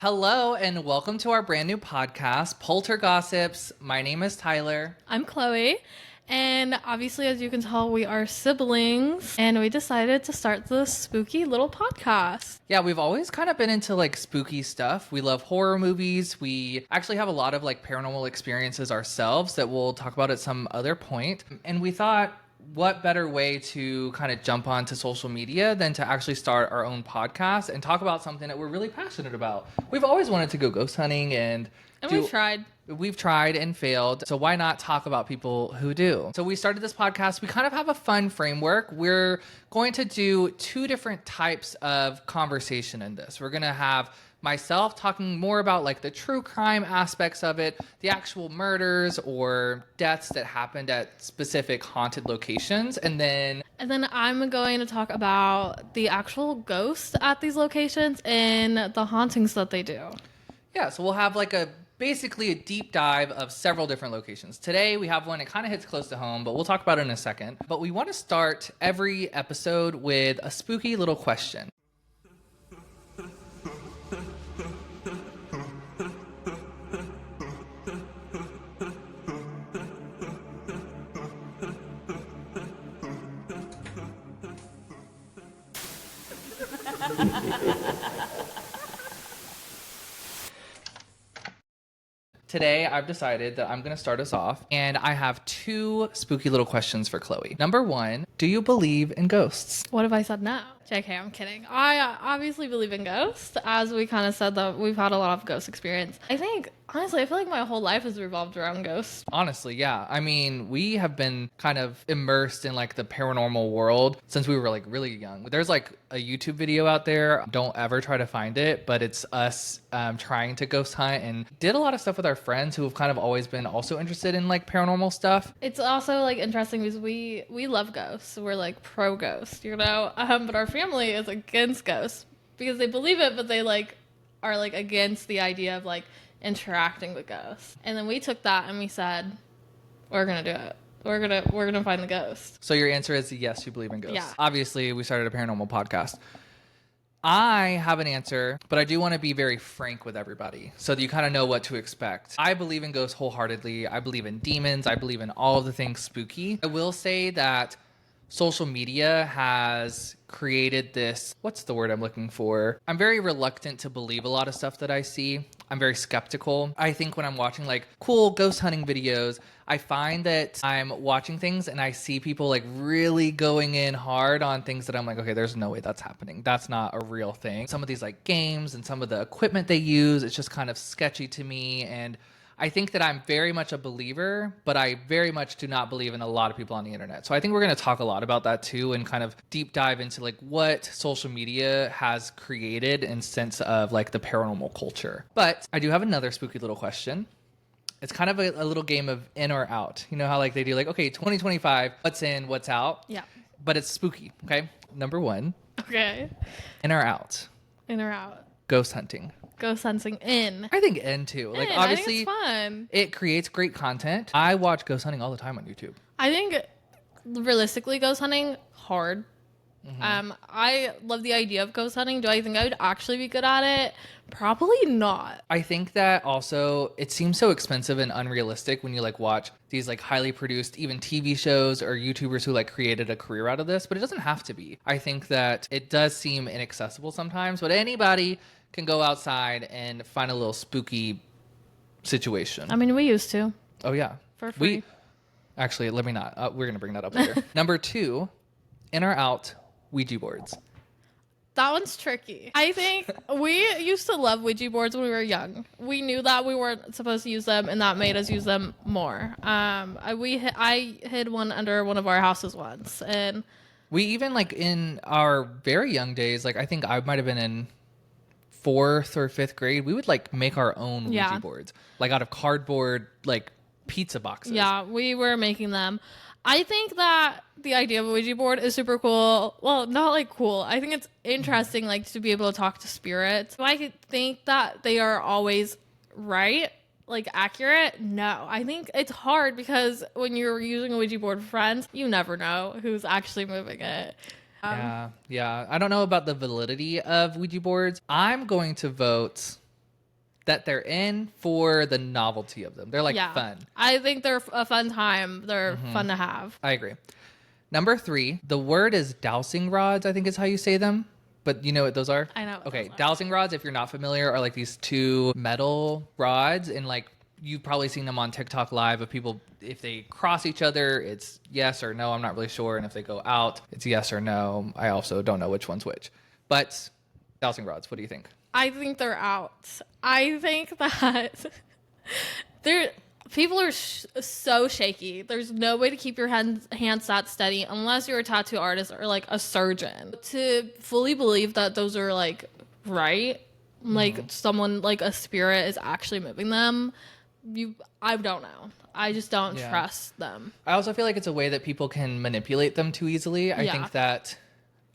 Hello and welcome to our brand new podcast, Polter Gossips. My name is Tyler. I'm Chloe, and obviously, as you can tell, we are siblings, and we decided to start this spooky little podcast. Yeah, we've always kind of been into like spooky stuff. We love horror movies. We actually have a lot of like paranormal experiences ourselves that we'll talk about at some other point. And we thought, what better way to kind of jump onto social media than to actually start our own podcast and talk about something that we're really passionate about. We've always wanted to go ghost hunting and we've tried. We've tried and failed. So why not talk about people who do? So we started this podcast. We kind of have a fun framework. We're going to do two different types of conversation in this. We're going to have myself talking more about like the true crime aspects of it, the actual murders or deaths that happened at specific haunted locations. And then I'm going to talk about the actual ghosts at these locations and the hauntings that they do. Yeah, so we'll have like basically a deep dive of several different locations. Today we have one, it kind of hits close to home, but we'll talk about it in a second. But we want to start every episode with a spooky little question. Today, I've decided that I'm going to start us off, and I have two spooky little questions for Chloe. Number one, do you believe in ghosts? What if I said no? JK, I'm kidding. I obviously believe in ghosts, as we kind of said that we've had a lot of ghost experience. Honestly, I feel like my whole life has revolved around ghosts. Honestly, yeah. I mean, we have been kind of immersed in like the paranormal world since we were like really young. There's like a YouTube video out there. Don't ever try to find it, but it's us trying to ghost hunt and did a lot of stuff with our friends who have kind of always been also interested in like paranormal stuff. It's also like interesting because we love ghosts. We're like pro ghost, but our family is against ghosts because they believe it, but they like are like against the idea of like interacting with ghosts. And then we took that and we said, we're gonna do it. We're gonna find the ghost. So your answer is yes, you believe in ghosts. Yeah. Obviously, we started a paranormal podcast. I have an answer, but I do want to be very frank with everybody so that you kind of know what to expect. I believe in ghosts wholeheartedly. I believe in demons. I believe in all of the things spooky. I will say that social media has created this, what's the word I'm looking for? I'm very reluctant to believe a lot of stuff that I see. I'm very skeptical. I think when I'm watching like cool ghost hunting videos, I find that I'm watching things and I see people like really going in hard on things that I'm like, okay, there's no way that's happening. That's not a real thing. Some of these like games and some of the equipment they use, it's just kind of sketchy to me. And I think that I'm very much a believer, but I very much do not believe in a lot of people on the internet. So I think we're going to talk a lot about that too and kind of deep dive into like what social media has created in sense of like the paranormal culture. But I do have another spooky little question. It's kind of a little game of in or out. You know how like they do like, okay, 2025, what's in, what's out? Yeah. But it's spooky, okay? Number one. Okay. In or out? In or out? Ghost hunting. Ghost hunting in. I think in too. Like obviously I think it's fun. It creates great content. I watch ghost hunting all the time on YouTube. I think realistically ghost hunting hard. Mm-hmm. I love the idea of ghost hunting. Do I think I would actually be good at it? Probably not. I think that also it seems so expensive and unrealistic when you like watch these like highly produced even TV shows or YouTubers who like created a career out of this, but it doesn't have to be. I think that it does seem inaccessible sometimes, but anybody can go outside and find a little spooky situation. I mean, we used to. Oh yeah. For free. Actually, let me not. We're going to bring that up later. Number two, in or out, Ouija boards. That one's tricky. I think we used to love Ouija boards when we were young. We knew that we weren't supposed to use them, and that made us use them more. I hid one under one of our houses once, and we even like in our very young days, like I think I might have been in 4th or 5th grade, we would like make our own Ouija boards, like out of cardboard, like pizza boxes. Yeah, we were making them. I think that the idea of a Ouija board is super cool. Well, not like cool. I think it's interesting, like to be able to talk to spirits. Do I think that they are always right, like accurate? No, I think it's hard because when you're using a Ouija board for friends, you never know who's actually moving it. Yeah. I don't know about the validity of Ouija boards. I'm going to vote that they're in for the novelty of them. They're like fun. I think they're a fun time. They're fun to have. I agree. Number 3, the word is dowsing rods, I think is how you say them. But you know what those are? I know. Okay, dowsing rods, if you're not familiar, are like these 2 metal rods. And like you've probably seen them on TikTok live of people, if they cross each other, it's yes or no. I'm not really sure. And if they go out, it's yes or no. I also don't know which one's which. But dowsing rods, what do you think? I think they're out. I think that people are so shaky. There's no way to keep your hands that steady unless you're a tattoo artist or like a surgeon. To fully believe that those are like right, like someone like a spirit is actually moving them, I don't know. I just don't trust them. I also feel like it's a way that people can manipulate them too easily. I think that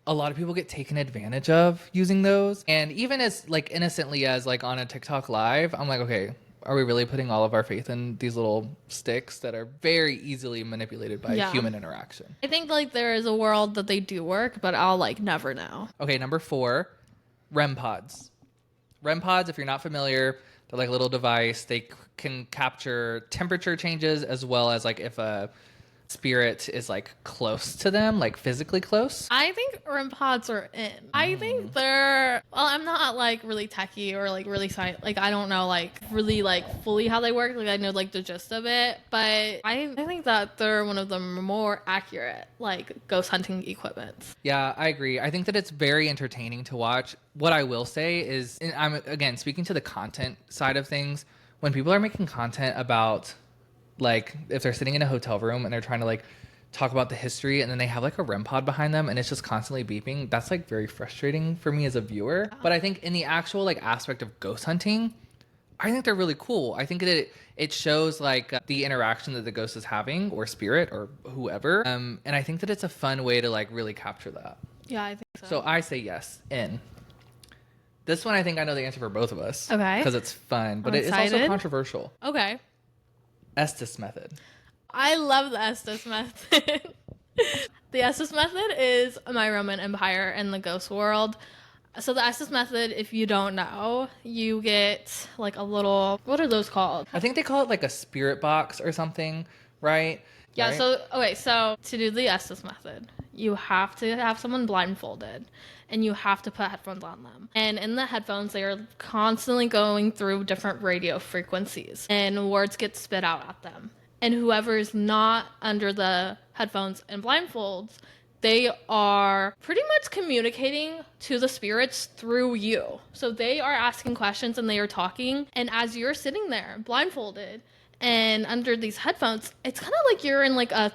a lot of people get taken advantage of using those. And even as like innocently as like on a TikTok live, I'm like, okay, are we really putting all of our faith in these little sticks that are very easily manipulated by human interaction? I think like there is a world that they do work, but I'll like never know. Okay, number 4, REM pods. REM pods, if you're not familiar, they're like a little device. They can capture temperature changes as well as like if a spirit is like close to them, like physically close. I think REM pods are in. I think they're, well, I'm not like really techie or like really science, like I don't know like really like fully how they work. Like I know like the gist of it, but I think that they're one of the more accurate like ghost hunting equipments. Yeah, I agree. I think that it's very entertaining to watch. What I will say is, and I'm again speaking to the content side of things, when people are making content about like if they're sitting in a hotel room and they're trying to like talk about the history and then they have like a REM pod behind them and it's just constantly beeping, that's like very frustrating for me as a viewer. But I think in the actual like aspect of ghost hunting, I think they're really cool. I think that it shows like the interaction that the ghost is having or spirit or whoever. And I think that it's a fun way to like really capture that. Yeah, I think so. So I say yes, in. This one I think I know the answer for both of us. Okay. Because it's fun, but I'm it is also excited. controversial. Okay. Estes method. I love the Estes method. The Estes method is my Roman Empire and the ghost world. So the Estes method, if you don't know, you get like a little, what are those called? I think they call it like a spirit box or something, right? Yeah, Right? so to do the Estes method, you have to have someone blindfolded and you have to put headphones on them. And in the headphones, they are constantly going through different radio frequencies and words get spit out at them. And whoever is not under the headphones and blindfolds, they are pretty much communicating to the spirits through you. So they are asking questions and they are talking. And as you're sitting there blindfolded and under these headphones, it's kind of like you're in like a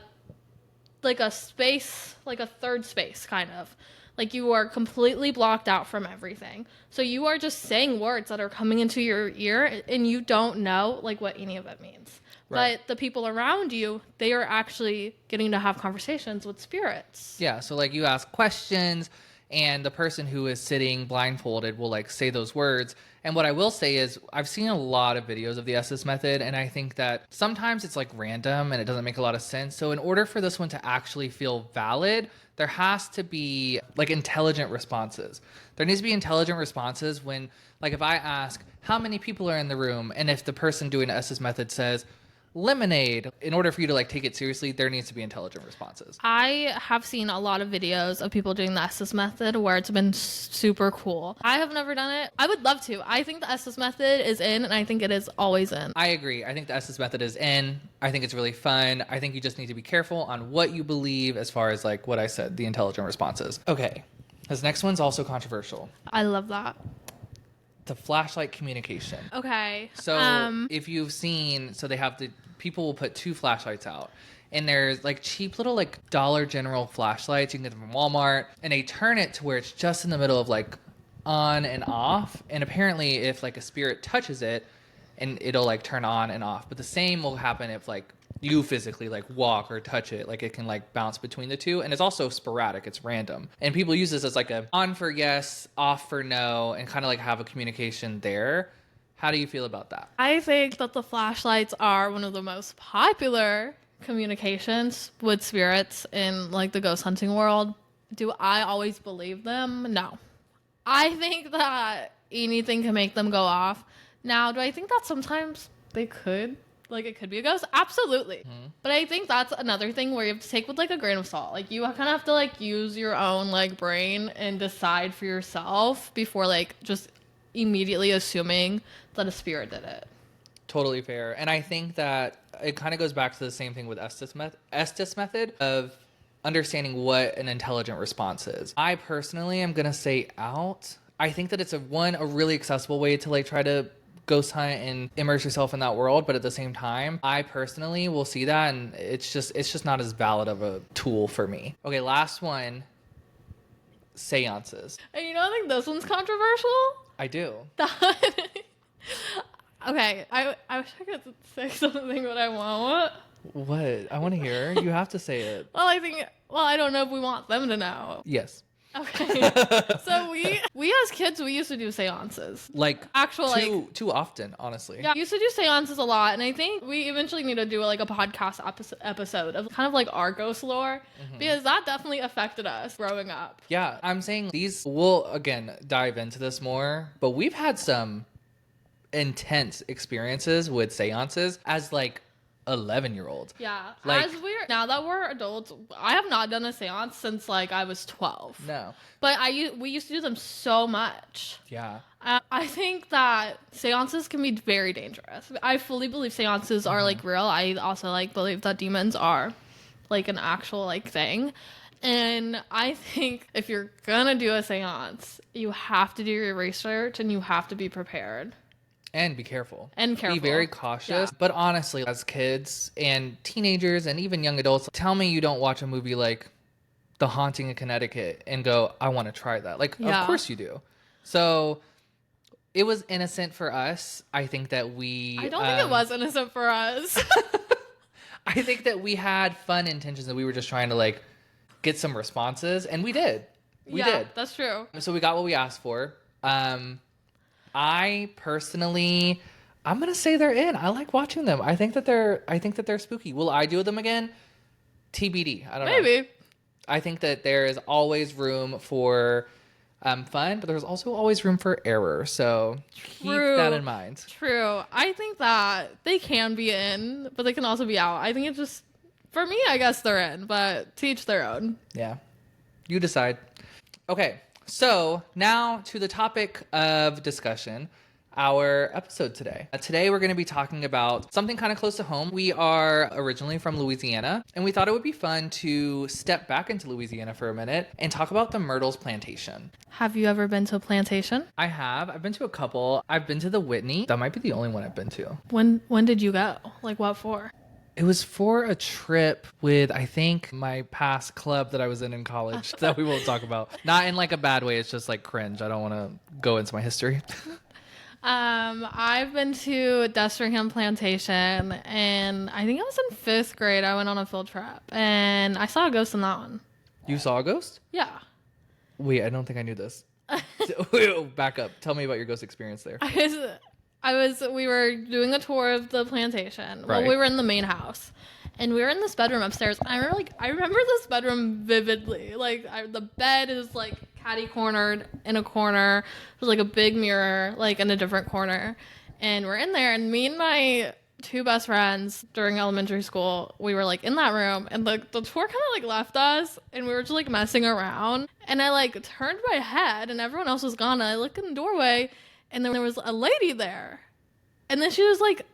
space, like a third space kind of. Like you are completely blocked out from everything. So you are just saying words that are coming into your ear and you don't know like what any of it means. Right. But the people around you, they are actually getting to have conversations with spirits. Yeah, so like you ask questions and the person who is sitting blindfolded will like say those words. And what I will say is I've seen a lot of videos of the Estes method and I think that sometimes it's like random and it doesn't make a lot of sense. So in order for this one to actually feel valid, there has to be like intelligent responses. There needs to be intelligent responses when, like if I ask how many people are in the room and if the person doing the Estes method says lemonade, in order for you to like take it seriously, there needs to be intelligent responses. I have seen a lot of videos of people doing the Estes method where it's been super cool. I have never done it. I would love to. I think the Estes method is in and I think it is always in. I agree. I think the Estes method is in. I think it's really fun. I think you just need to be careful on what you believe as far as like what I said, the intelligent responses. Okay. This next one's also controversial. I love that. The flashlight communication. Okay. So if you've seen, so they have people will put 2 flashlights out and there's like cheap little like Dollar General flashlights. You can get them from Walmart and they turn it to where it's just in the middle of like on and off. And apparently if like a spirit touches it and it'll like turn on and off, but the same will happen if like you physically like walk or touch it, like it can like bounce between the two. And it's also sporadic, it's random. And people use this as like a on for yes, off for no, and kind of like have a communication there. How do you feel about that? I think that the flashlights are one of the most popular communications with spirits in like the ghost hunting world. Do I always believe them? No. I think that anything can make them go off. Now, do I think that sometimes they could, like, it could be a ghost? Absolutely. But I think that's another thing where you have to take with, like, a grain of salt. Like, you kind of have to, like, use your own, like, brain and decide for yourself before, like, just immediately assuming that a spirit did it. Totally fair. And I think that it kind of goes back to the same thing with Estes method of understanding what an intelligent response is. I personally am going to say out. I think that it's a really accessible way to like try to ghost hunt and immerse yourself in that world, but at the same time, I personally will see that and it's just not as valid of a tool for me. Okay, last one. Seances. And you know, I think this one's controversial. I do. Okay, I wish I could say something, but I won't. What? I want to hear. You have to say it. Well, I don't know if we want them to know. Yes. Okay. So we as kids, we used to do seances. Like Actual, too often, honestly. Yeah, we used to do seances a lot, and I think we eventually need to do like a podcast episode of kind of like our ghost lore, because that definitely affected us growing up. Yeah, I'm saying these, we'll again dive into this more, but we've had some intense experiences with seances as like 11-year-olds. Yeah. Like, Now that we're adults, I have not done a seance since like I was 12. No. But we used to do them so much. Yeah. I think that seances can be very dangerous. I fully believe seances are like real. I also like believe that demons are like an actual like thing. And I think if you're gonna do a seance, you have to do your research and you have to be prepared. And be careful. Be very cautious. Yeah. But honestly, as kids and teenagers and even young adults, tell me you don't watch a movie like The Haunting in Connecticut and go, I want to try that. Like, Of course you do. So it was innocent for us. I think that I don't think it was innocent for us. I think that we had fun intentions and we were just trying to like get some responses. And we did. We did. That's true. So we got what we asked for. I personally, I'm gonna say they're in. I like watching them. I think that they're spooky. Will I do them again? TBD. I don't know. Maybe. I think that there is always room for fun, but there's also always room for error. So keep that in mind. True. I think that they can be in, but they can also be out. I think it's just, for me, I guess they're in, but to each their own. Yeah. You decide. Okay. So now to the topic of discussion, our episode today. Today we're going to be talking about something kind of close to home. We are originally from Louisiana, and we thought it would be fun to step back into Louisiana for a minute and talk about the Myrtles Plantation. Have you ever been to a plantation? I have. I've been to a couple. I've been to the Whitney. That might be the only one I've been to. When did you go? Like, what for? It was for a trip with, I think, my past club that I was in college that we won't talk about. Not in like a bad way. It's just like cringe. I don't want to go into my history. I've been to Destringham Plantation, and I think I was in 5th grade. I went on a field trip, and I saw a ghost in that one. You saw a ghost? Yeah. Wait, I don't think I knew this. So, back up. Tell me about your ghost experience there. We were doing a tour of the plantation. Right. Well, we were in the main house, and we were in this bedroom upstairs. And I remember this bedroom vividly. Like, the bed is like catty cornered in a corner. There's like a big mirror, like in a different corner. And we're in there, and me and my 2 best friends during elementary school, we were like in that room, and the tour kind of like left us, and we were just like messing around. And I like turned my head, and everyone else was gone. And I looked in the doorway, and then there was a lady there. And then she just like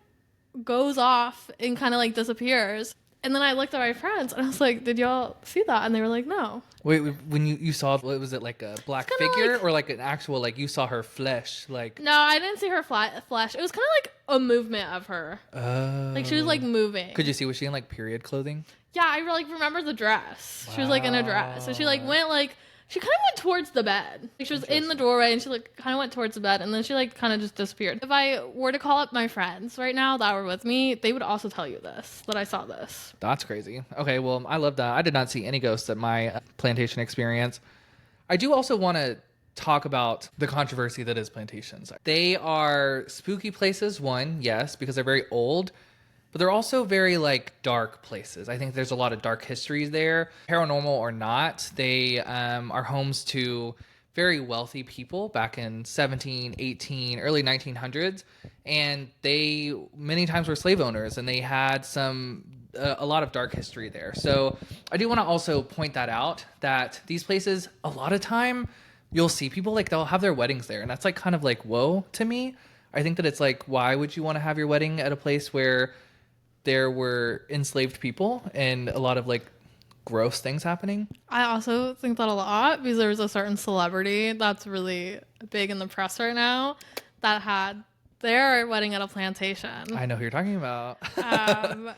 goes off and kind of like disappears. And then I looked at my friends and I was like, did y'all see that? And they were like, no. Wait, when you saw, what was it, like a black figure like, or like an actual, like you saw her flesh? Like, no, I didn't see her flesh. It was kind of like a movement of her. Oh. Like she was like moving. Could you see, was she in like period clothing? Yeah, I like remember the dress. Wow. She was like in a dress. So she like went like, she kind of went towards the bed. Like, she was in the doorway and she like kind of went towards the bed, and then she like kind of just disappeared. If I were to call up my friends right now that were with me, they would also tell you this, that I saw this. That's crazy. Okay, well, I love that. I did not see any ghosts at my plantation experience. I do also want to talk about the controversy that is plantations. They are spooky places, one, yes, because they're very old. But they're also very like dark places. I think there's a lot of dark histories there, paranormal or not. They are homes to very wealthy people back in 17, 18, early 1900s. And they many times were slave owners, and they had a lot of dark history there. So I do want to also point that out, that these places, a lot of time, you'll see people like they'll have their weddings there. And that's like kind of like, whoa to me. I think that it's like, why would you want to have your wedding at a place where there were enslaved people and a lot of like gross things happening? I also think that a lot because there's a certain celebrity that's really big in the press right now that had their wedding at a plantation. I know who you're talking about.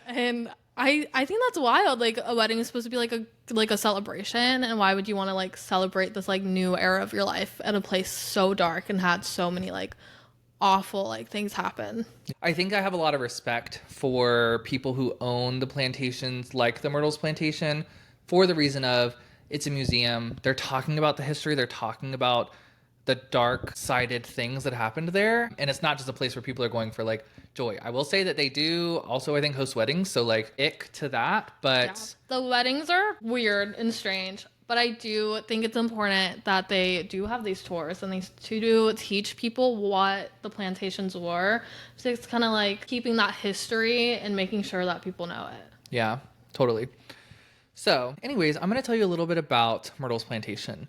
And I think that's wild. Like, a wedding is supposed to be like a celebration, and why would you want to like celebrate this like new era of your life at a place so dark and had so many like awful like things happen? I think I have a lot of respect for people who own the plantations like the Myrtles Plantation, for the reason of it's a museum. They're talking about the history. They're talking about the dark-sided things that happened there. And it's not just a place where people are going for like joy. I will say that they do also, I think, host weddings. So like ick to that. But yeah, the weddings are weird and strange. But I do think it's important that they do have these tours and they do teach people what the plantations were. So it's kind of like keeping that history and making sure that people know it. Yeah, totally. So anyways, I'm going to tell you a little bit about Myrtles Plantation.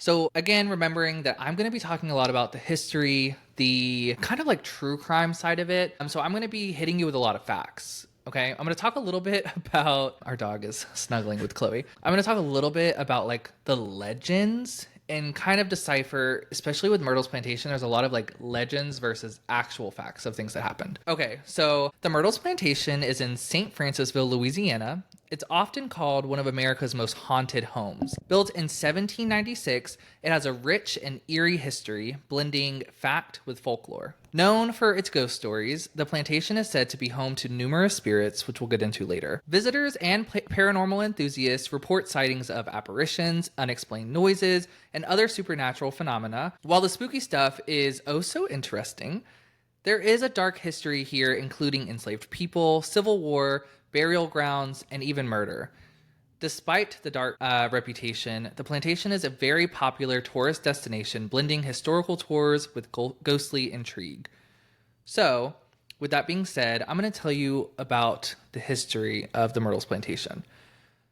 So again, remembering that I'm going to be talking a lot about the history, the kind of like true crime side of it. So I'm going to be hitting you with a lot of facts. Okay, I'm going to talk a little bit about, our dog is snuggling with Chloe. I'm going to talk a little bit about like the legends and kind of decipher, especially with Myrtles Plantation, there's a lot of like legends versus actual facts of things that happened. Okay, so the Myrtles Plantation is in St. Francisville, Louisiana. It's often called one of America's most haunted homes. Built in 1796, it has a rich and eerie history, blending fact with folklore. Known for its ghost stories, the plantation is said to be home to numerous spirits, which we'll get into later. Visitors and paranormal enthusiasts report sightings of apparitions, unexplained noises, and other supernatural phenomena. While the spooky stuff is oh so interesting, there is a dark history here, including enslaved people, civil war, burial grounds, and even murder. Despite the dark reputation, the plantation is a very popular tourist destination, blending historical tours with ghostly intrigue. So, with that being said, I'm going to tell you about the history of the Myrtles Plantation.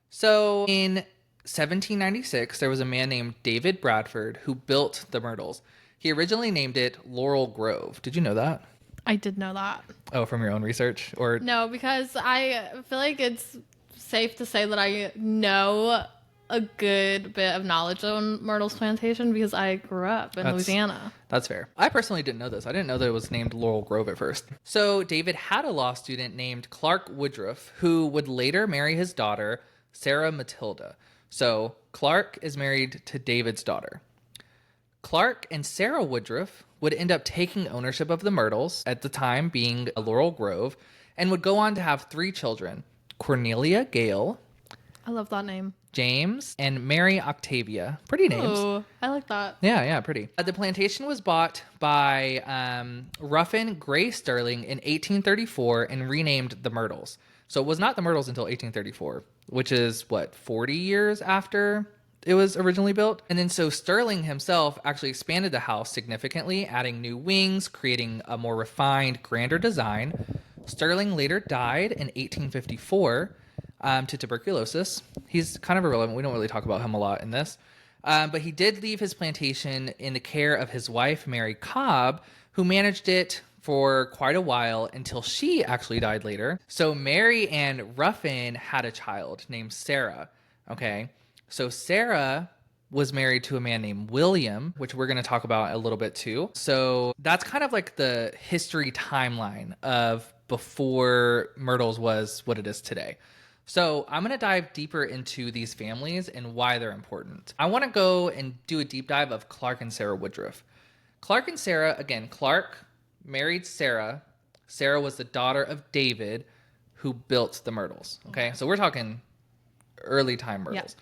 So, in 1796, there was a man named David Bradford who built the Myrtles. He originally named it Laurel Grove. Did you know that? I did know that. Oh, from your own research? Or no, because I feel like it's safe to say that I know a good bit of knowledge on Myrtles Plantation because I grew up in Louisiana. That's fair. I personally didn't know this. I didn't know that it was named Laurel Grove at first. So David had a law student named Clark Woodruff who would later marry his daughter, Sarah Matilda. So Clark is married to David's daughter. Clark and Sarah Woodruff would end up taking ownership of the Myrtles, at the time being a Laurel Grove, and would go on to have 3 children, Cornelia Gale. I love that name. James and Mary Octavia. Pretty names. Oh, I like that. Yeah, pretty. The plantation was bought by Ruffin Gray Sterling in 1834 and renamed the Myrtles. So it was not the Myrtles until 1834, which is, 40 years after it was originally built? And then so Sterling himself actually expanded the house significantly, adding new wings, creating a more refined, grander design. Sterling later died in 1854 to tuberculosis. He's kind of irrelevant. We don't really talk about him a lot in this. But he did leave his plantation in the care of his wife, Mary Cobb, who managed it for quite a while until she actually died later. So Mary and Ruffin had a child named Sarah. Okay. So Sarah was married to a man named William, which we're going to talk about a little bit too. So that's kind of like the history timeline of before Myrtles was what it is today. So I'm going to dive deeper into these families and why they're important. I want to go and do a deep dive of Clark and Sarah Woodruff. Clark and Sarah, again, Clark married Sarah. Sarah was the daughter of David, who built the Myrtles. Okay, so we're talking early time Myrtles. Yeah.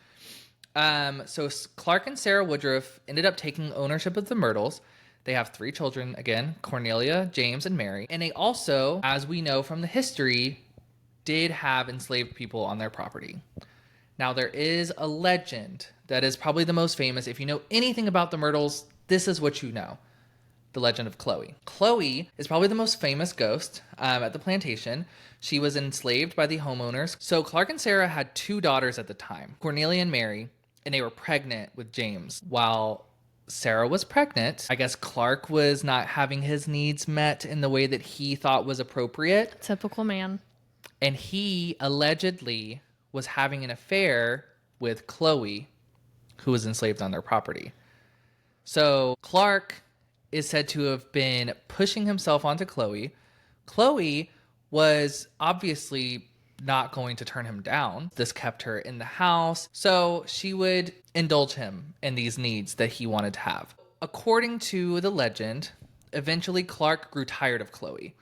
So Clark and Sarah Woodruff ended up taking ownership of the Myrtles. They have 3 children, again, Cornelia, James, and Mary. And they also, as we know from the history, did have enslaved people on their property. Now, there is a legend that is probably the most famous. If you know anything about the Myrtles, this is what you know. The legend of Chloe. Chloe is probably the most famous ghost at the plantation. She was enslaved by the homeowners. So Clark and Sarah had 2 daughters at the time, Cornelia and Mary, and they were pregnant with James. While Sarah was pregnant, I guess Clark was not having his needs met in the way that he thought was appropriate. Typical man. And he allegedly was having an affair with Chloe, who was enslaved on their property. So Clark is said to have been pushing himself onto Chloe. Chloe was obviously not going to turn him down. This kept her in the house. So she would indulge him in these needs that he wanted to have. According to the legend, eventually Clark grew tired of Chloe,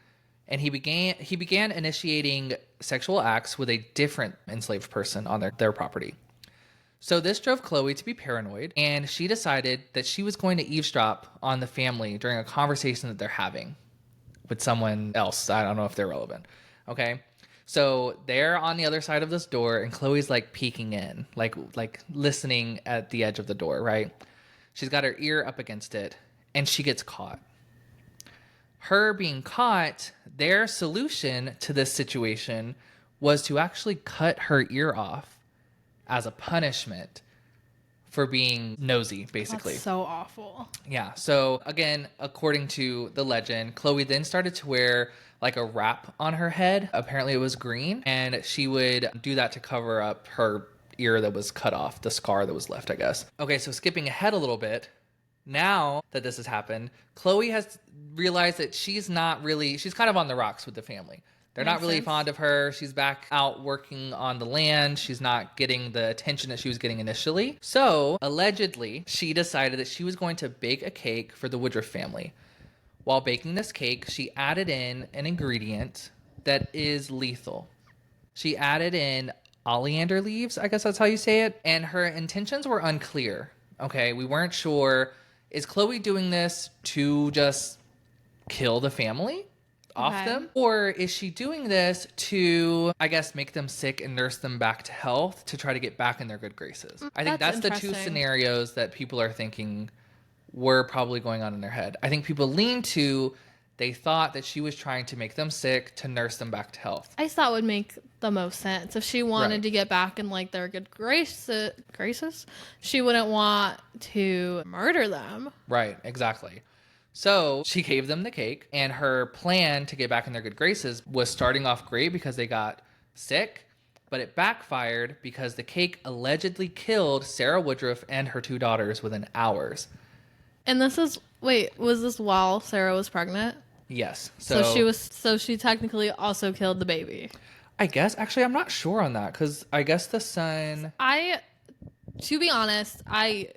and he began initiating sexual acts with a different enslaved person on their property. So this drove Chloe to be paranoid, and she decided that she was going to eavesdrop on the family during a conversation that they're having with someone else. I don't know if they're relevant. Okay. So they're on the other side of this door, and Chloe's like peeking in, like listening at the edge of the door, right? She's got her ear up against it, and she gets caught. Her being caught, their solution to this situation was to actually cut her ear off as a punishment for being nosy, basically. That's so awful. Yeah. So again, according to the legend, Chloe then started to wear like a wrap on her head. Apparently it was green, and she would do that to cover up her ear that was cut off, the scar that was left, I guess. Okay, so skipping ahead a little bit, now that this has happened, Chloe has realized that she's kind of on the rocks with the family. They're not really fond of her. She's back out working on the land. She's not getting the attention that she was getting initially. So, allegedly, she decided that she was going to bake a cake for the Woodruff family. While baking this cake, she added in an ingredient that is lethal. She added in oleander leaves, I guess that's how you say it, and her intentions were unclear. Okay, we weren't sure. Is Chloe doing this to just kill the family off them? Or is she doing this to, I guess, make them sick and nurse them back to health to try to get back in their good graces? I think that's the 2 scenarios that people are thinking were probably going on in their head. I think people lean to, they thought that she was trying to make them sick to nurse them back to health. I thought would make the most sense. If she wanted to get back in like their good graces, she wouldn't want to murder them. Right, exactly. So she gave them the cake, and her plan to get back in their good graces was starting off great because they got sick, but it backfired because the cake allegedly killed Sarah Woodruff and her 2 daughters within hours. And was this while Sarah was pregnant? Yes. So she technically also killed the baby. I guess. Actually, I'm not sure on that, because I guess the son... To be honest, I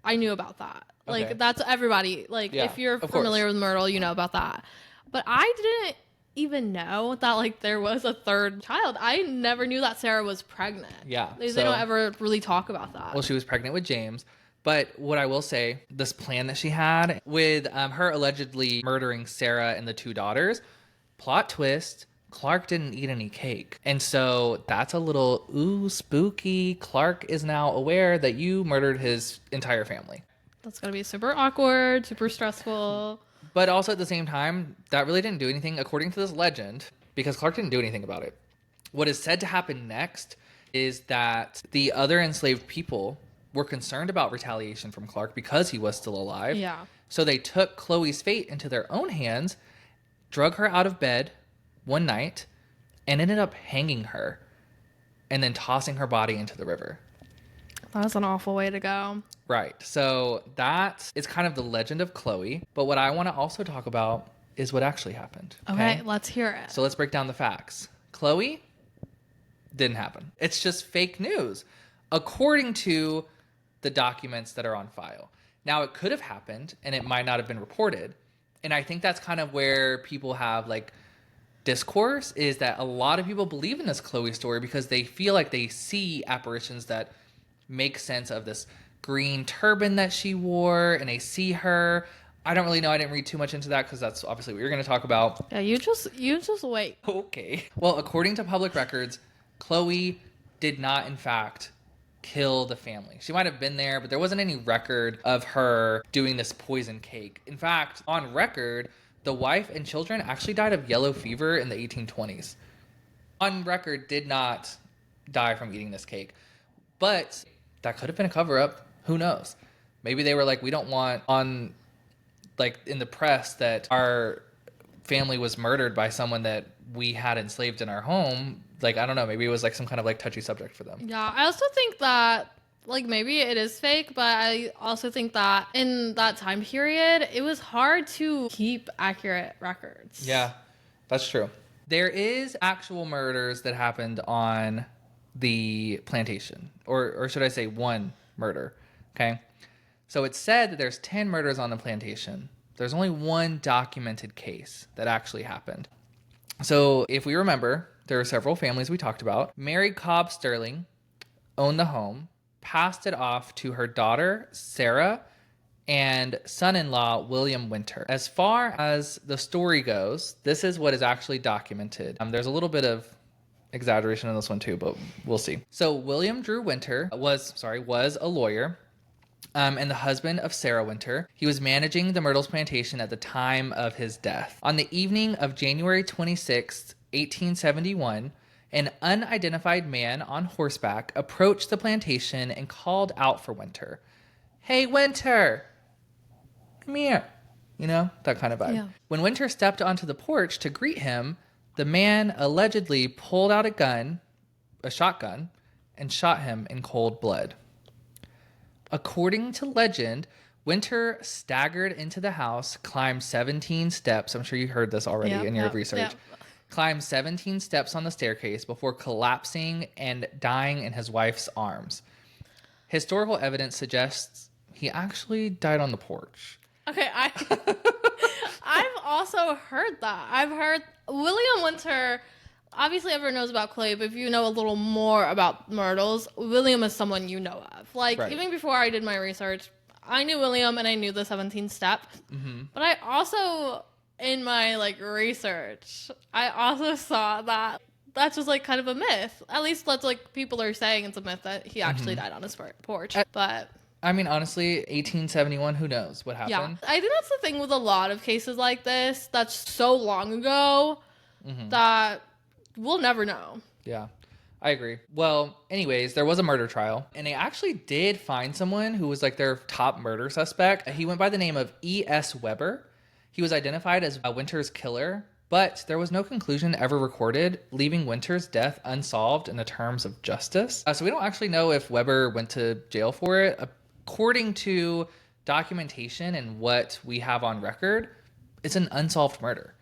knew about that. Okay. Like, that's everybody. Like, if you're familiar with Myrtle, you know about that. But I didn't even know that, like, there was a 3rd child. I never knew that Sarah was pregnant. Yeah. They don't ever really talk about that. Well, she was pregnant with James. But what I will say, this plan that she had with her allegedly murdering Sarah and the 2 daughters, plot twist, Clark didn't eat any cake. And so that's a little, spooky. Clark is now aware that you murdered his entire family. That's going to be super awkward, super stressful. But also at the same time, that really didn't do anything, according to this legend, because Clark didn't do anything about it. What is said to happen next is that the other enslaved people were concerned about retaliation from Clark because he was still alive. Yeah. So they took Chloe's fate into their own hands, drug her out of bed one night, and ended up hanging her and then tossing her body into the river. That's an awful way to go. Right. So that is kind of the legend of Chloe. But what I want to also talk about is what actually happened. Okay, let's hear it. So let's break down the facts. Chloe didn't happen. It's just fake news, according to the documents that are on file. Now, it could have happened, and it might not have been reported. And I think that's kind of where people have, like, discourse, is that a lot of people believe in this Chloe story because they feel like they see apparitions that make sense of this green turban that she wore, and they see her. I don't really know. I didn't read too much into that because that's obviously what you're going to talk about. Yeah, you just wait. Okay. Well, according to public records, Chloe did not, in fact, kill the family. She might have been there, but there wasn't any record of her doing this poison cake. In fact, on record, the wife and children actually died of yellow fever in the 1820s. On record, did not die from eating this cake. But that could have been a cover-up. Who knows? Maybe they were like, we don't want on, like, in the press that our family was murdered by someone that we had enslaved in our home. Like, I don't know, maybe it was like some kind of like touchy subject for them. Yeah, I also think that like maybe it is fake, but I also think that in that time period, it was hard to keep accurate records. Yeah, that's true. There is actual murders that happened on the plantation, or should I say one murder, okay? So it's said that there's 10 murders on the plantation. There's only one documented case that actually happened. So if we remember, there are several families we talked about. Mary Cobb Sterling owned the home, passed it off to her daughter, Sarah, and son-in-law, William Winter. As far as the story goes, this is what is actually documented. There's a little bit of exaggeration in this one too, but we'll see. So William Drew Winter was a lawyer. And the husband of Sarah Winter. He was managing the Myrtles Plantation at the time of his death. On the evening of January 26th, 1871, an unidentified man on horseback approached the plantation and called out for Winter. Hey, Winter! Come here. You know, that kind of vibe. Yeah. When Winter stepped onto the porch to greet him, the man allegedly pulled out a shotgun, and shot him in cold blood. According to legend, Winter staggered into the house, climbed 17 steps. I'm sure you heard this already in your research. Climbed 17 steps on the staircase before collapsing and dying in his wife's arms. Historical evidence suggests he actually died on the porch. Okay, I've also heard that. I've heard William Winter. Obviously, everyone knows about Clay, but if you know a little more about Myrtles, William is someone you know of. Like, right. Even before I did my research, I knew William and I knew the 17th step. Mm-hmm. But I also, in my, like, research, I also saw that that's just, like, kind of a myth. At least that's, like, people are saying it's a myth that he actually died on his porch. But I mean, honestly, 1871, who knows what happened? Yeah, I think that's the thing with a lot of cases like this. That's so long ago that we'll never know. Yeah, I agree. Well, anyways, there was a murder trial, and they actually did find someone who was like their top murder suspect. He went by the name of E.S. Weber. He was identified as Winter's killer, but there was no conclusion ever recorded, leaving Winter's death unsolved in the terms of justice. So we don't actually know if Weber went to jail for it. According to documentation and what we have on record, it's an unsolved murder.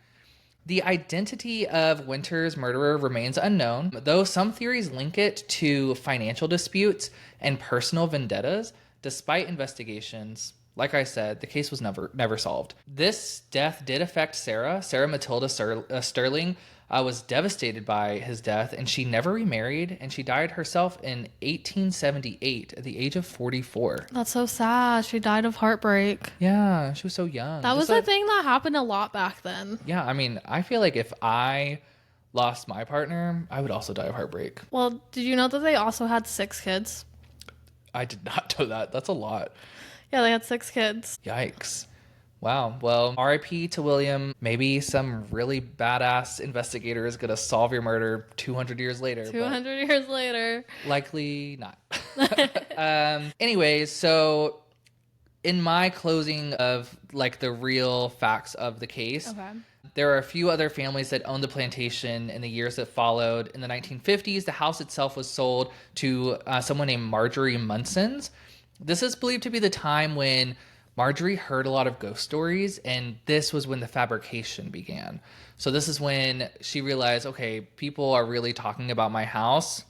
The identity of Winter's murderer remains unknown, though some theories link it to financial disputes and personal vendettas. Despite investigations, like I said, the case was never solved. This death did affect Sarah. Sarah Matilda Sterling was devastated by his death, and she never remarried, and she died herself in 1878 at the age of 44. That's so sad. She died of heartbreak. Yeah, she was so young. That was a thing that happened a lot back then. Yeah, I mean, I feel like if I lost my partner, I would also die of heartbreak. Well, did you know that they also had 6 kids? I did not know that. That's a lot. Yeah, they had 6 kids. Yikes. Wow. Well, RIP to William. Maybe some really badass investigator is going to solve your murder 200 years later. 200 years later. Likely not. Anyways, so in my closing of like the real facts of the case, there are a few other families that owned the plantation in the years that followed. In the 1950s, the house itself was sold to someone named Marjorie Munson's. This is believed to be the time when Marjorie heard a lot of ghost stories, and this was when the fabrication began. So this is when she realized, okay, people are really talking about my house.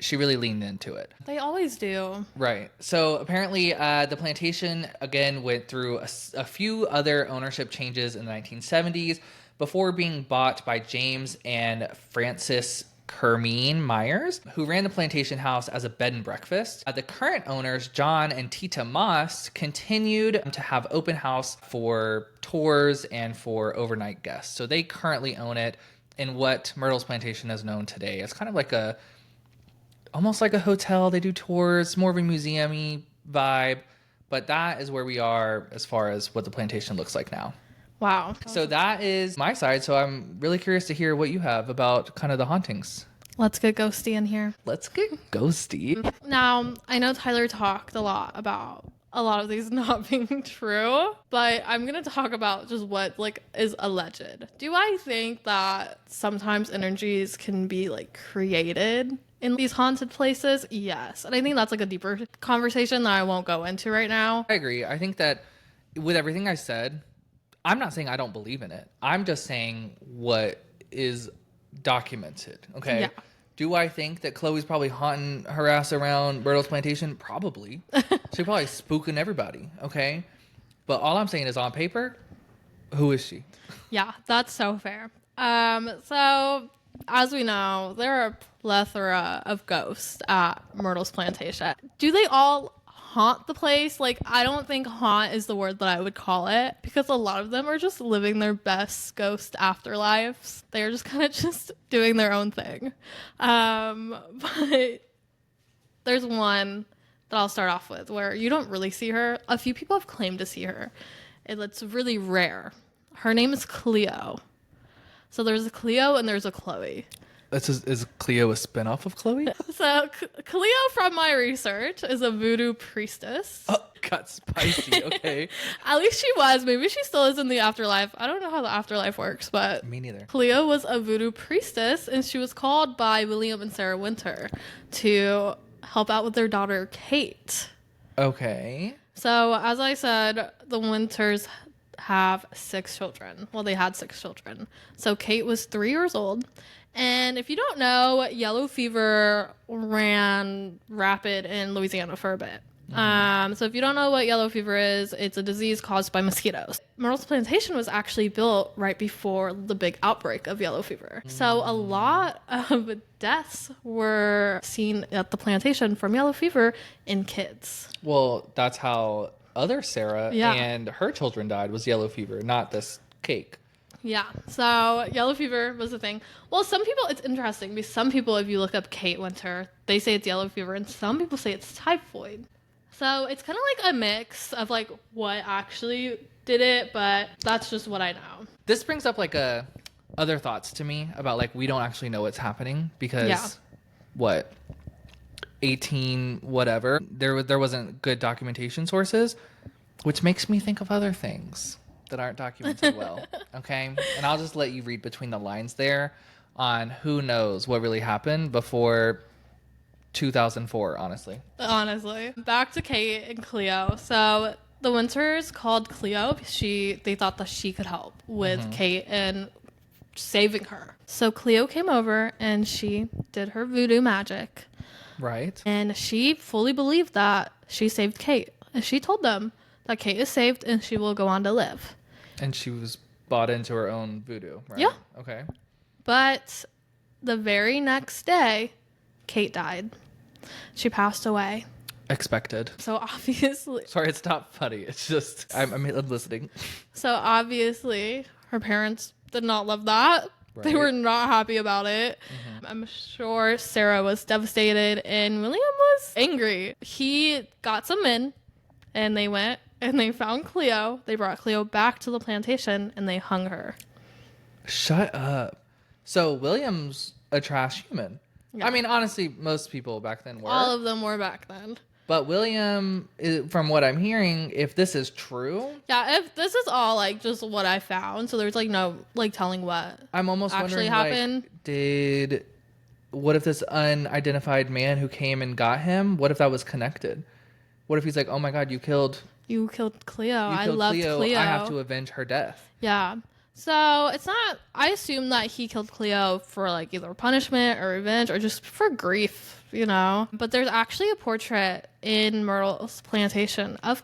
She really leaned into it. They always do. Right. So apparently the plantation, again, went through a few other ownership changes in the 1970s before being bought by James and Frances Kermeen Myers, who ran the plantation house as a bed and breakfast. The current owners, John and Tita Moss, continued to have open house for tours and for overnight guests. So they currently own it in what Myrtles Plantation is known today. It's kind of like a almost like a hotel. They do tours, more of a museum-y vibe. But that is where we are as far as what the plantation looks like now. Wow. So that is my side. So I'm really curious to hear what you have about kind of the hauntings. Let's get ghosty in here. Let's get ghosty. Now, I know Tyler talked a lot about a lot of these not being true, but I'm going to talk about just what like is alleged. Do I think that sometimes energies can be like created in these haunted places? Yes. And I think that's like a deeper conversation that I won't go into right now. I agree. I think that with everything I said, I'm not saying I don't believe in it. I'm just saying what is documented. Okay. Yeah. Do I think that Chloe's probably haunting her ass around Myrtles Plantation? Probably. She's probably spooking everybody. Okay. But all I'm saying is on paper, who is she? Yeah, that's so fair. So as we know, there are a plethora of ghosts at Myrtles Plantation. Do they all haunt the place? Like, I don't think haunt is the word that I would call it, because a lot of them are just living their best ghost afterlives. They're just kind of just doing their own thing. But there's one that I'll start off with where you don't really see her. A few people have claimed to see her. It's really rare. Her name is Cleo. So there's a Cleo and there's a Chloe. Is Cleo a spinoff of Chloe? So Cleo, from my research, is a voodoo priestess. Oh, got spicy. Okay. At least she was. Maybe she still is in the afterlife. I don't know how the afterlife works, but Me neither. Cleo was a voodoo priestess, and she was called by William and Sarah Winter to help out with their daughter, Kate. Okay. So, as I said, the Winters have 6 children. Well, they had 6 children. So, Kate was 3 years old. And if you don't know, yellow fever ran rapid in Louisiana for a bit. So if you don't know what yellow fever is, it's a disease caused by mosquitoes. Myrtles Plantation was actually built right before the big outbreak of yellow fever. So a lot of deaths were seen at the plantation from yellow fever in kids. Well, that's how other Sarah Yeah. and her children died, was yellow fever, not this cake. Yeah, so yellow fever was the thing. Well, some people, it's interesting because some people, if you look up Kate Winter, they say it's yellow fever, and some people say it's typhoid. So it's kind of like a mix of like what actually did it, but that's just what I know. This brings up like other thoughts to me about like we don't actually know what's happening because what 18 whatever there wasn't good documentation sources, which makes me think of other things that aren't documented well. Okay, and I'll just let you read between the lines there on who knows what really happened before 2004, honestly. Back to Kate and Cleo. So the Winters called Cleo. They thought that she could help with Kate and saving her. So Cleo came over and she did her voodoo magic. Right. And she fully believed that she saved Kate. And she told them that Kate is saved and she will go on to live. And she was bought into her own voodoo, right? Yeah. Okay. But the very next day, Kate died. She passed away. Expected. So obviously... Sorry, it's not funny. It's just, I'm listening. So obviously, her parents did not love that. Right. They were not happy about it. I'm sure Sarah was devastated and William was angry. He got some men and they went and they found Cleo. They brought Cleo back to the plantation and they hung her. Shut up. So William's a trash human. Yeah. I mean, honestly, most people back then were. All of them were back then. But William, from what I'm hearing, if this is true... Yeah, if this is all, like, just what I found, so there's, like, no, like, telling what I'm almost actually wondering, happened. Like, what if this unidentified man who came and got him, what if that was connected? What if he's like, oh my God, you killed Cleo. I loved Cleo. I have to avenge her death. Yeah. So it's not, I assume that he killed Cleo for like either punishment or revenge or just for grief, you know. But there's actually a portrait in Myrtles Plantation of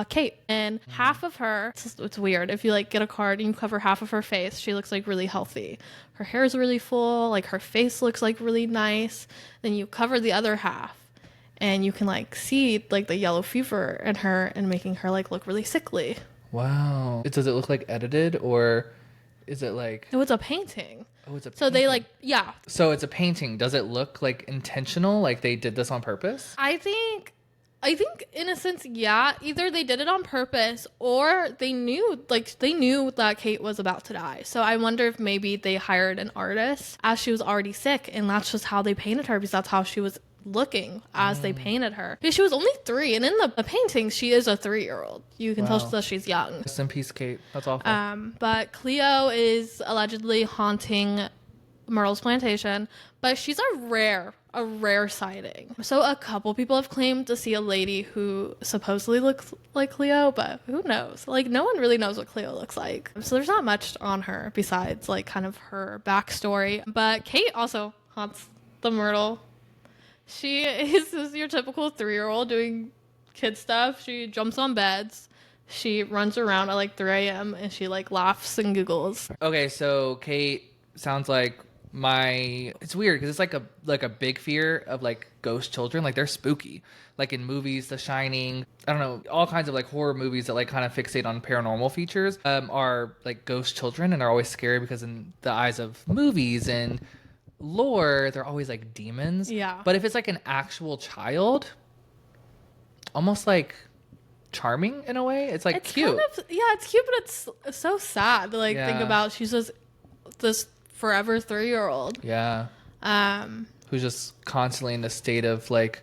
Kate, and half of her, it's weird. If you like get a card and you cover half of her face, she looks like really healthy. Her hair is really full, like her face looks like really nice. Then you cover the other half and you can like see like the yellow fever in her and making her like look really sickly. Wow. Does it look like edited or Is it like... No, it's a painting. Oh, it's a painting. So they like, yeah. So it's a painting. Does it look like intentional? Like they did this on purpose? I think in a sense, yeah. Either they did it on purpose or they knew that Kate was about to die. So I wonder if maybe they hired an artist as she was already sick, and that's just how they painted her, because that's how she was looking as they painted her. Because she was only 3, and in the painting, she is a 3-year-old. You can tell that she's young. Rest in peace, Kate. That's awful. But Cleo is allegedly haunting Myrtles Plantation, but she's a rare sighting. So a couple people have claimed to see a lady who supposedly looks like Cleo, but who knows? Like, no one really knows what Cleo looks like. So there's not much on her besides like kind of her backstory. But Kate also haunts the Myrtle. She is your typical 3-year-old doing kid stuff. She jumps on beds. She runs around at like 3 a.m. and she like laughs and giggles. Okay, so Kate sounds like it's weird because it's like a big fear of like ghost children. Like they're spooky. Like in movies, The Shining, I don't know, all kinds of like horror movies that like kind of fixate on paranormal features are like ghost children, and they're always scary because in the eyes of movies and lore, they're always like demons. Yeah. But if it's like an actual child, almost like charming in a way. It's like cute. It's cute, but it's so sad to like think about. She's just this forever 3-year-old. Yeah. Who's just constantly in a state of like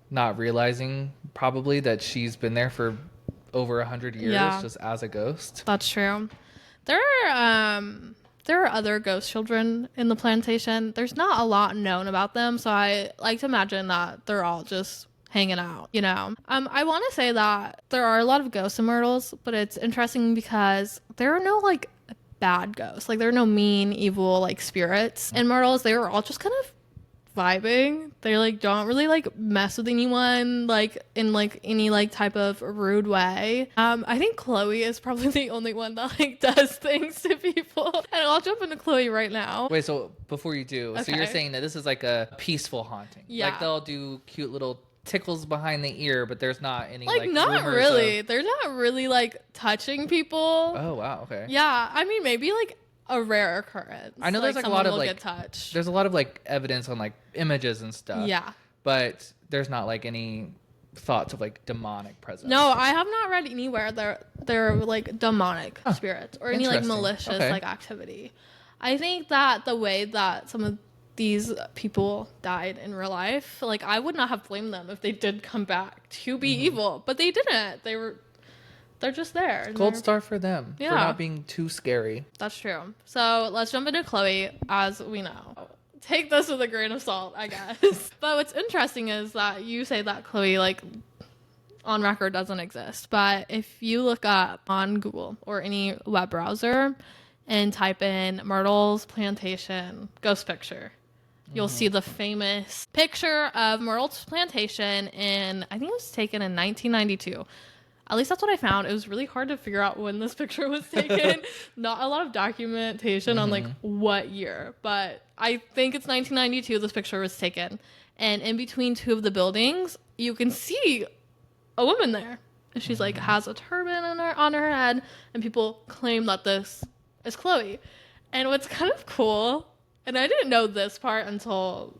not realizing probably that she's been there for over 100 years just as a ghost. That's true. There are other ghost children in the plantation. There's not a lot known about them, so I like to imagine that they're all just hanging out, you know. I want to say that there are a lot of ghosts in Myrtles, but it's interesting because there are no like bad ghosts. Like there are no mean, evil like spirits in Myrtles. They were all just kind of vibing. They like don't really like mess with anyone like in like any like type of rude way. I think Chloe is probably the only one that like does things to people, and I'll jump into Chloe right now. Wait, so before you do, so you're saying that this is like a peaceful haunting? Yeah, like they'll do cute little tickles behind the ear, but there's not any like not really they're not really like touching people. Oh wow, okay. Yeah, I mean maybe like a rare occurrence. I know there's like a lot of like get touched. There's a lot of like evidence on like images and stuff. Yeah, but there's not like any thoughts of like demonic presence. No, I have not read anywhere they're like demonic spirits or any like malicious like activity. I think that the way that some of these people died in real life, like I would not have blamed them if they did come back to be evil, but they didn't. They're just there. Gold star for them for not being too scary. That's true. So let's jump into Chloe. As we know, take this with a grain of salt, I guess. But what's interesting is that you say that Chloe like on record doesn't exist, but if you look up on Google or any web browser and type in Myrtles Plantation ghost picture, you'll see the famous picture of Myrtles Plantation, and I think it was taken in 1992. At least that's what I found. It was really hard to figure out when this picture was taken. Not a lot of documentation on like what year, but I think it's 1992 this picture was taken. And in between two of the buildings, you can see a woman there. And she's like has a turban on her head, and people claim that this is Chloe. And what's kind of cool, and I didn't know this part until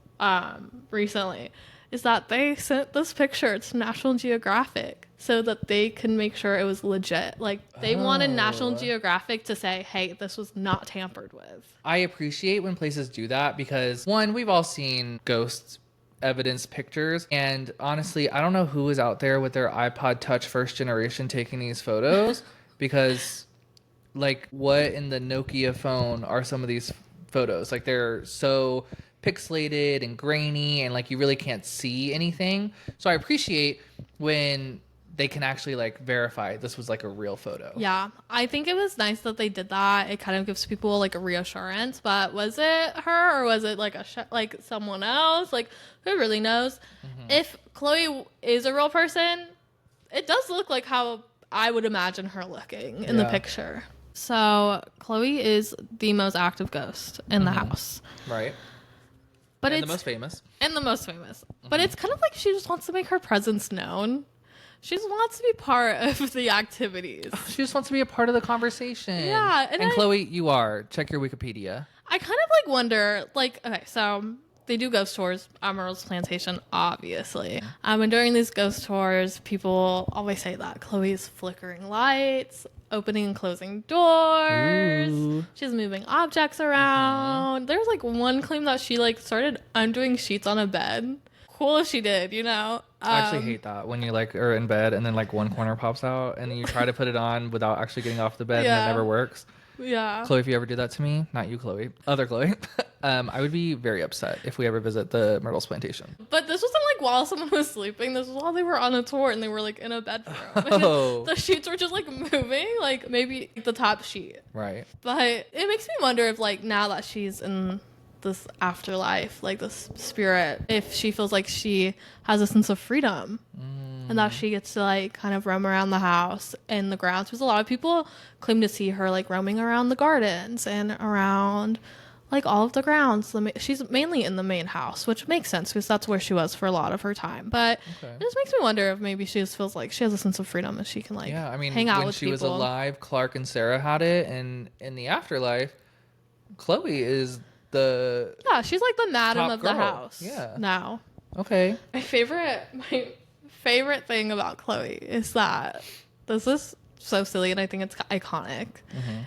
recently, is that they sent this picture to National Geographic so that they can make sure it was legit. Like, they wanted National Geographic to say, hey, this was not tampered with. I appreciate when places do that because, one, we've all seen ghost evidence pictures. And honestly, I don't know who is out there with their iPod Touch first generation taking these photos because, like, what in the Nokia phone are some of these photos? Like, they're so pixelated and grainy and, like, you really can't see anything. So I appreciate when they can actually like verify this was like a real photo. Yeah, I think it was nice that they did that. It kind of gives people like a reassurance. But was it her or was it like like someone else? Like, who really knows? If Chloe is a real person, it does look like how I would imagine her looking in the picture. So Chloe is the most active ghost in the house, right? But and it's the most famous. And the most famous. But it's kind of like she just wants to make her presence known. She just wants to be part of the activities. She just wants to be a part of the conversation. Yeah. And Chloe, you are. Check your Wikipedia. I kind of like wonder, like, okay, so they do ghost tours at Myrtles Plantation, obviously. And during these ghost tours, people always say that Chloe's flickering lights, opening and closing doors. Ooh. She's moving objects around. There's like one claim that she like started undoing sheets on a bed. Cool if she did, you know. I actually hate that when you like are in bed and then like one corner pops out and then you try to put it on without actually getting off the bed and it never works. Yeah. Chloe, if you ever do that to me, not you, Chloe, other Chloe, I would be very upset if we ever visit the Myrtles Plantation. But this wasn't like while someone was sleeping. This was while they were on a tour and they were like in a bedroom. Oh. The sheets were just like moving, like maybe the top sheet. Right. But it makes me wonder if like now that she's in this afterlife, like this spirit, if she feels like she has a sense of freedom. And that she gets to like kind of roam around the house and the grounds, because a lot of people claim to see her like roaming around the gardens and around like all of the grounds. She's mainly in the main house, which makes sense because that's where she was for a lot of her time. But it just makes me wonder if maybe she just feels like she has a sense of freedom and she can like hang out when with she people. was alive, Clark and Sarah had it, and in the afterlife, Chloe is she's like the madam of the house. Yeah. Now. Okay. My favorite thing about Chloe is that this is so silly and I think it's iconic,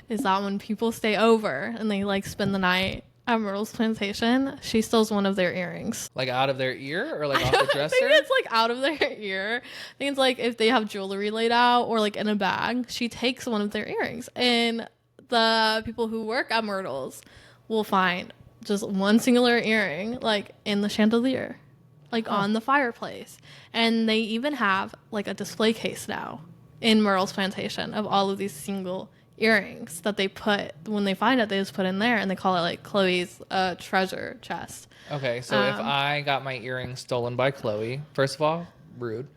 is that when people stay over and they like spend the night at Myrtles Plantation, she steals one of their earrings. Like out of their ear or like off the dresser? I think it's like out of their ear. I think it's like if they have jewelry laid out or like in a bag, she takes one of their earrings. And the people who work at Myrtles will find just one singular earring like in the chandelier, like on the fireplace. And they even have like a display case now in Myrtles Plantation of all of these single earrings that they put, when they find it, they just put in there and they call it like Chloe's treasure chest. Okay, so if I got my earrings stolen by Chloe, first of all, rude.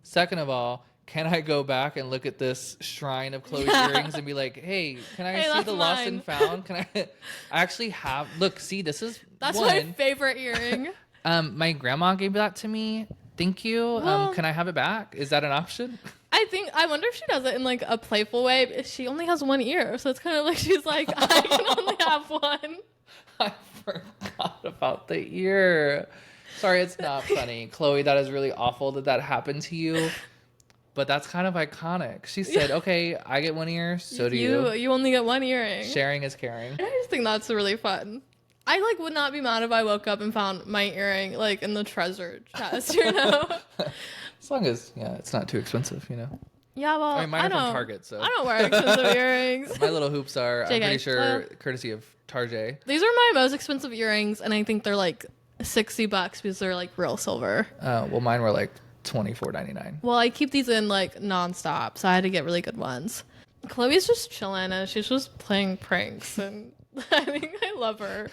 Second of all, can I go back and look at this shrine of Chloe's earrings and be like, hey, can I see the lost and found? Can I actually have, look, see, this is That's my favorite earring. My grandma gave that to me. Thank you. Can I have it back? Is that an option? I wonder if she does it in like a playful way. She only has one ear, so it's kind of like she's like, I can only have one. I forgot about the ear. Sorry, it's not funny. Chloe, that is really awful that happened to you. But that's kind of iconic. She said, okay, I get one ear, so do you. You only get one earring. Sharing is caring. I just think that's really fun. I like would not be mad if I woke up and found my earring like in the treasure chest, you know? As long as, it's not too expensive, you know? Yeah, well, I mean, mine are from Target, so. I don't wear expensive earrings. My little hoops are, I'm pretty sure, courtesy of Target. These are my most expensive earrings, and I think they're like $60 because they're like real silver. Well, mine were like $24.99. Well, I keep these in like nonstop, so I had to get really good ones. Chloe's just chilling, and she's just playing pranks, and I think I love her.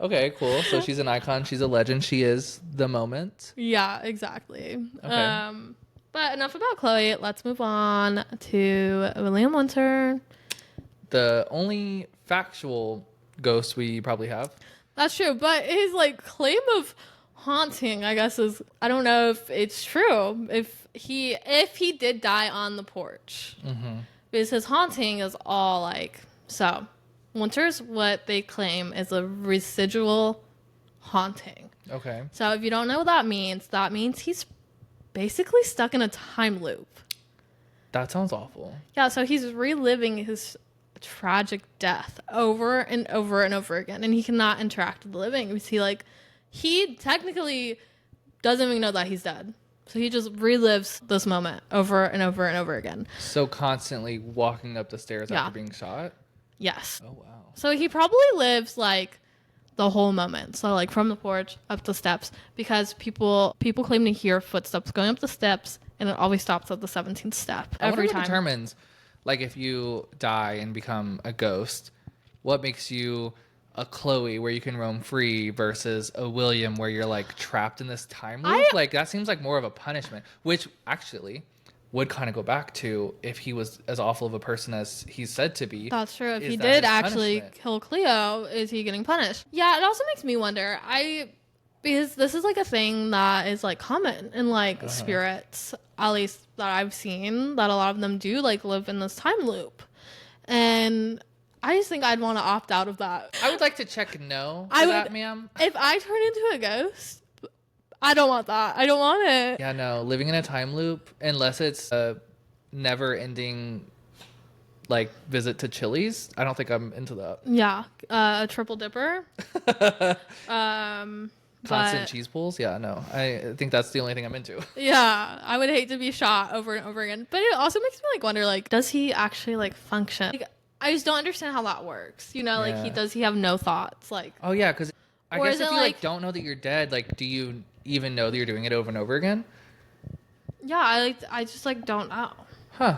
Okay, cool. So she's an icon. She's a legend. She is the moment. Yeah, exactly. Okay. But enough about Chloe. Let's move on to William Winter. The only factual ghost we probably have. That's true, but his like claim of haunting, I guess, is, I don't know if it's true. If he did die on the porch, because his haunting is all like, so Winter's what they claim is a residual haunting. Okay. So if you don't know what that means he's basically stuck in a time loop. That sounds awful. Yeah, so he's reliving his tragic death over and over and over again, and he cannot interact with the living because he technically doesn't even know that he's dead. So he just relives this moment over and over and over again. So constantly walking up the stairs after being shot? Yes. Oh, wow. So he probably lives like the whole moment. So like from the porch up the steps, because people claim to hear footsteps going up the steps, and it always stops at the 17th step every time. What determines, like, if you die and become a ghost, what makes you a Chloe where you can roam free versus a William where you're like trapped in this time loop? Like, that seems like more of a punishment, which actually would kind of go back to if he was as awful of a person as he's said to be. That's true. If he did actually kill Cleo, is he getting punished? Yeah, it also makes me wonder. Because this is like a thing that is like common in like spirits, at least that I've seen, that a lot of them do like live in this time loop. And I just think I'd want to opt out of that. I would like to check no for I would, that, ma'am. if I turn into a ghost, I don't want that. I don't want it. Yeah, no, living in a time loop, unless it's a never ending like visit to Chili's, I don't think I'm into that. Yeah, a triple dipper. Constant cheese pulls? Yeah, no. I think that's the only thing I'm into. Yeah, I would hate to be shot over and over again. But it also makes me like wonder, like, does he actually like function? Like, I just don't understand how that works. You know, like does he have no thoughts? Like, Oh yeah, because I Or guess is if it you like- don't know that you're dead, like, do you even know that you're doing it over and over again? yeah, I just like don't know. Huh.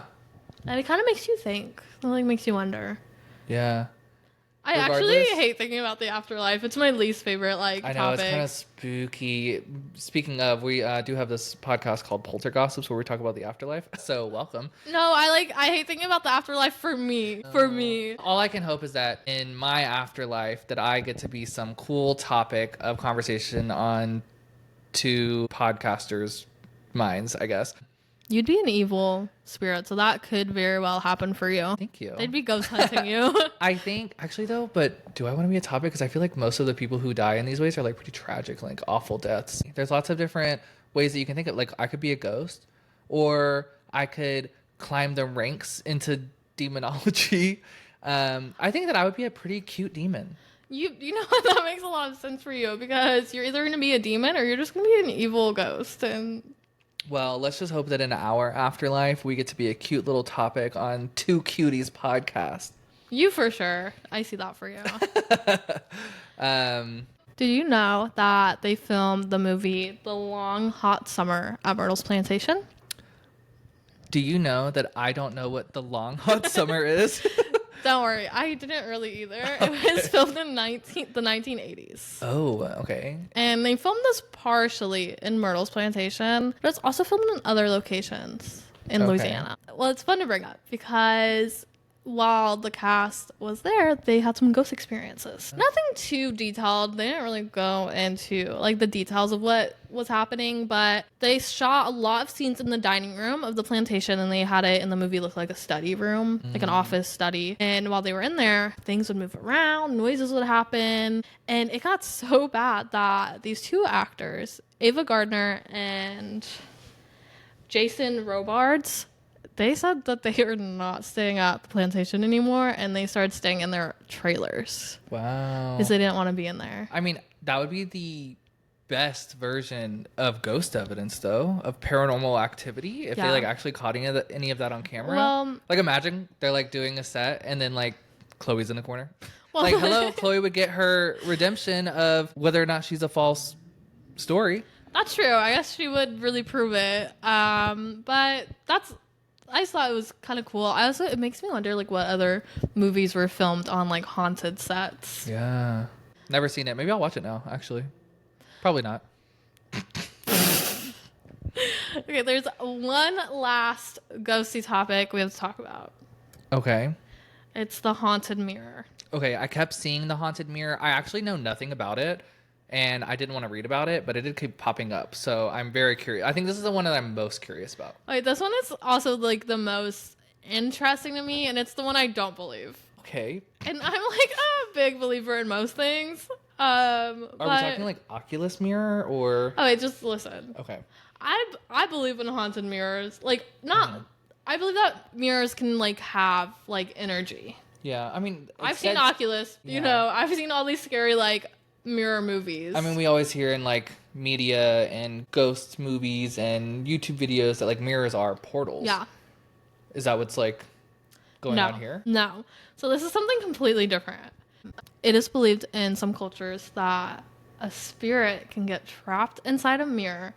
And it kind of makes you think. It like makes you wonder. Yeah. I actually Regardless- hate thinking about the afterlife. It's my least favorite like I know, topic. it's kind of spooky. Speaking of, we do have this podcast called Poltergossips where we talk about the afterlife. So welcome. No, I hate thinking about the afterlife for me. For me. All I can hope is that in my afterlife that I get to be some cool topic of conversation on two podcasters' minds, I guess. You'd be an evil spirit, so that could very well happen for you. Thank you. They'd be ghost hunting you. I think, actually though, but do I want to be a topic? Because I feel like most of the people who die in these ways are like pretty tragic, like awful deaths. There's lots of different ways that you can think of. Like I could be a ghost, or I could climb the ranks into demonology. I think that I would be a pretty cute demon. You know what? That makes a lot of sense for you because you're either going to be a demon or you're just going to be an evil ghost. And Well, let's just hope that in our afterlife, we get to be a cute little topic on Two Cuties podcast. you for sure. I see that for you. Um, Did you know that they filmed the movie The Long Hot Summer at Myrtles Plantation? do you know that I don't know what the long hot summer is? Don't worry, I didn't really either. It was filmed in the 1980s. Oh, okay. And they filmed this partially in Myrtles Plantation, but it's also filmed in other locations in Okay. Louisiana. Well, it's fun to bring up because while the cast was there, they had some ghost experiences. Nothing too detailed. They didn't really go into like the details of what was happening, but they shot a lot of scenes in the dining room of the plantation, and they had it in the movie look like a study room, like an office study. And while they were in there, things would move around, noises would happen, and it got so bad that these two actors, Ava Gardner and Jason Robards, they said that they are not staying at the plantation anymore, and they started staying in their trailers Wow. because they didn't want to be in there. I mean, that would be the best version of ghost evidence, though, of paranormal activity. If they Yeah. like actually caught any of that on camera. Well- like imagine they're like doing a set, and then like Chloe's in the corner. Well- Like, hello, Chloe would get her redemption of whether or not she's a false story. That's true. I guess she would really prove it. But I just thought it was kind of cool. It makes me wonder like what other movies were filmed on like haunted sets. Yeah. Never seen it. Maybe I'll watch it now, actually. Probably not. Okay, there's one last ghosty topic we have to talk about. Okay. It's the haunted mirror. Okay, I kept seeing the haunted mirror. I actually know nothing about it, and I didn't want to read about it, but it did keep popping up. So I'm very curious. I think this is the one that I'm most curious about. Wait, this one is also like the most interesting to me, and it's the one I don't believe. Okay. And I'm like a big believer in most things. Are we talking like Oculus mirror or? Oh wait, just listen. Okay. I believe in haunted mirrors. Like not. I believe that mirrors can like have like energy. Yeah, I mean, I've seen Oculus. Yeah. You know, I've seen all these scary like mirror movies. I mean, we always hear in like media and ghost movies and YouTube videos that like mirrors are portals. yeah. Is that what's like going No. on here? No. So this is something completely different. It is believed in some cultures that a spirit can get trapped inside a mirror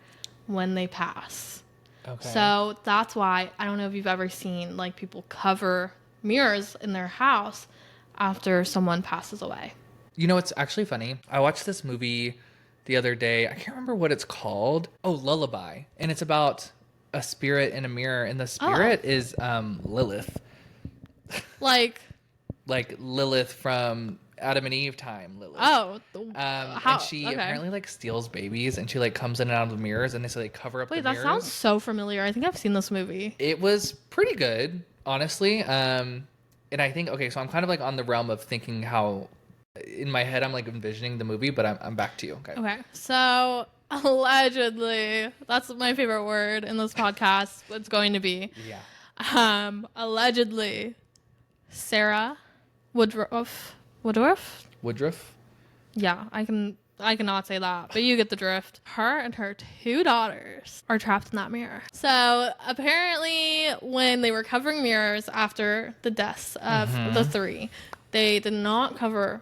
when they pass. Okay. So that's why I don't know if you've ever seen like people cover mirrors in their house after someone passes away. You know, it's actually funny. I watched this movie the other day. I can't remember what it's called. Oh, Lullaby. And it's about a spirit in a mirror, and the spirit is Lilith. Like Like Lilith from Adam and Eve time, Lilith. Oh, how? And she Okay. apparently like steals babies, and she like comes in and out of the mirrors, and they say they cover up Wait, the that mirrors. sounds so familiar. I think I've seen this movie. It was pretty good, honestly. And I think, okay, so I'm kind of like on the realm of thinking how in my head I'm like envisioning the movie, but I'm back to you. Okay. Okay. So allegedly, that's my favorite word in this podcast. It's going to be. Yeah. Allegedly, Sarah Woodruff. Yeah, I cannot say that, but you get the drift. Her and her 2 daughters are trapped in that mirror. So apparently when they were covering mirrors after the deaths of the 3, they did not cover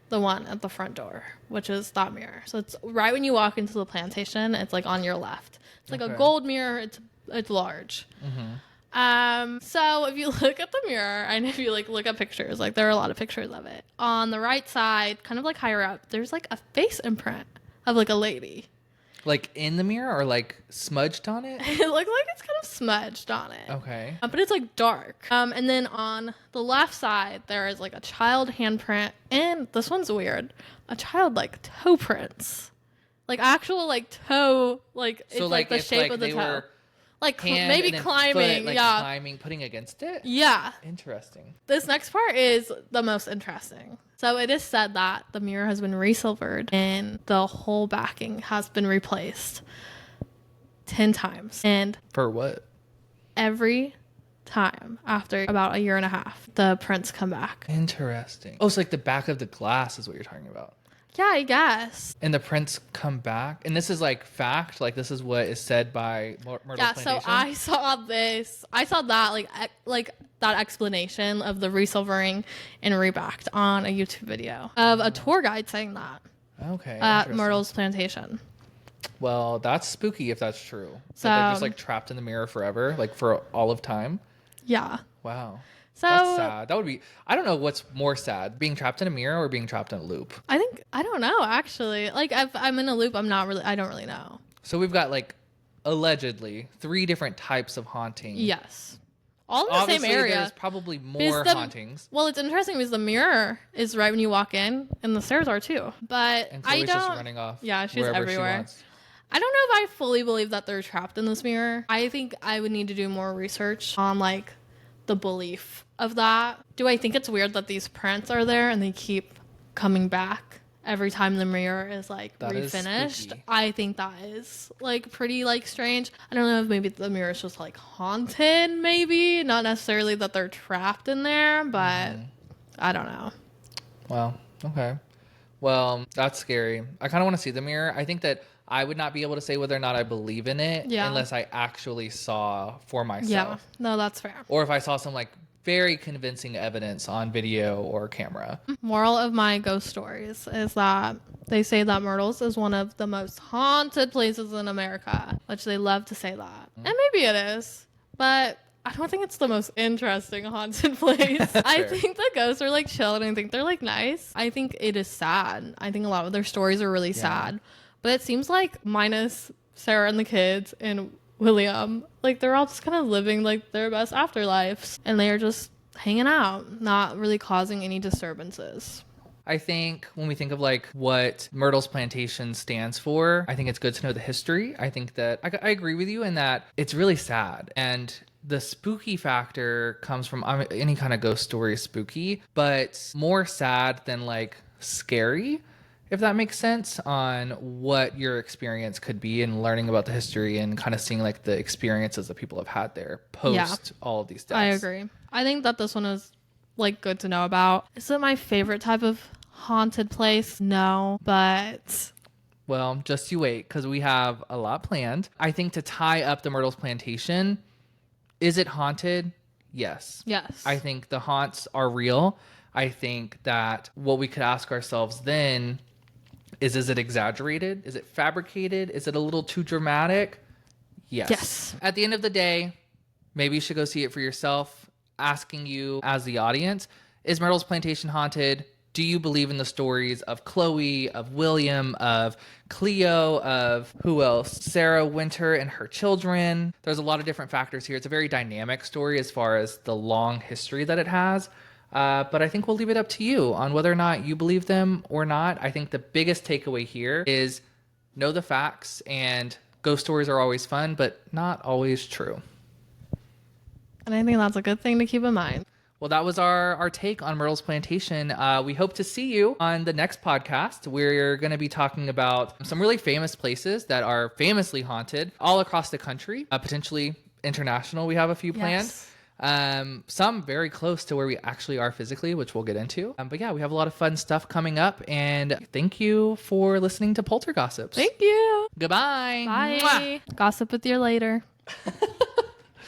the one at the front door, which is that mirror. So it's right when you walk into the plantation, it's like on your left. It's like a gold mirror. It's large. So if you look at the mirror and if you like look at pictures, like there are a lot of pictures of it. On the right side, kind of like higher up, there's like a face imprint of like a lady. Like in the mirror or like smudged on it? It looks like it's kind of smudged on it. Okay. But it's like dark. And then on the left side, there is like a child handprint. And this one's weird. A child like toe prints. Like actual like toe, like So it's like the if, shape like, of the they toe. were Like hand maybe and then climbing. foot, like Yeah. climbing, putting against it? Yeah. Interesting. This next part is the most interesting. So it is said that the mirror has been resilvered and the whole backing has been replaced 10 times. And For what? every time after about a year and a half, the prints come back. Interesting. Oh, so like the back of the glass is what you're talking about. Yeah, I guess. And the prints come back, and this is like fact. Like this is what is said by Myrtles Yeah, Plantation. so I saw this. I saw that like that explanation of the resilvering and rebacked on a YouTube video of a tour guide saying that Okay. at interesting. Myrtles Plantation. Well, that's spooky if that's true. So That they're just like trapped in the mirror forever, like for all of time. Yeah. Wow. So That's sad. That would be. I don't know what's more sad: being trapped in a mirror or being trapped in a loop. I don't know actually. Like if I'm in a loop, I don't really know. So we've got like allegedly 3 different types of haunting. Yes. All in the Obviously, same area. there's probably more Because the- hauntings. Well, it's interesting because the mirror is right when you walk in, and the stairs are too. But And I Chloe's don't. just running off. Yeah, she's wherever everywhere. She wants. I don't know if I fully believe that they're trapped in this mirror. I think I would need to do more research on like the belief of that. Do I think it's weird that these prints are there and they keep coming back every time the mirror is like That is refinished? spooky. I think that is like pretty like strange. I don't know if maybe the mirror is just like haunted, maybe not necessarily that they're trapped in there, but I don't know. Well, okay. Well, that's scary. I kind of want to see the mirror. I think that I would not be able to say whether or not I believe in it unless I actually saw for myself. Yeah, no, that's fair. Or if I saw some like very convincing evidence on video or camera. Moral of my ghost stories is that they say that Myrtles is one of the most haunted places in America, which they love to say that. And maybe it is, but I don't think it's the most interesting haunted place. I think the ghosts are like chill and I think they're like nice. I think it is sad. I think a lot of their stories are really sad. But it seems like minus Sarah and the kids and William, like they're all just kind of living like their best afterlives and they are just hanging out, not really causing any disturbances. I think when we think of like what Myrtles Plantation stands for, I think it's good to know the history. I think that I agree with you in that it's really sad, and the spooky factor comes from any kind of ghost story is spooky, but more sad than like scary, if that makes sense, on what your experience could be and learning about the history and kind of seeing like the experiences that people have had there post all of these deaths. I agree. I think that this one is like good to know about. Is it my favorite type of haunted place? No, but well, just you wait, because we have a lot planned. I think to tie up the Myrtles Plantation, is it haunted? Yes. I think the haunts are real. I think that what we could ask ourselves then is it exaggerated? Is it fabricated? Is it a little too dramatic? Yes. At the end of the day, maybe you should go see it for yourself. Asking you as the audience, is Myrtles Plantation haunted? Do you believe in the stories of Chloe, of William, of Cleo, of who else? Sarah Winter and her children. There's a lot of different factors here. It's a very dynamic story as far as the long history that it has. But I think we'll leave it up to you on whether or not you believe them or not. I think the biggest takeaway here is know the facts, and ghost stories are always fun, but not always true. And I think that's a good thing to keep in mind. Well, that was our take on Myrtles Plantation. We hope to see you on the next podcast. We're going to be talking about some really famous places that are famously haunted all across the country, potentially international. We have a few planned. Some very close to where we actually are physically, which we'll get into. But yeah, we have a lot of fun stuff coming up. And thank you for listening to Polter Gossips. Thank you. Goodbye. Bye. Mwah. Gossip with you later.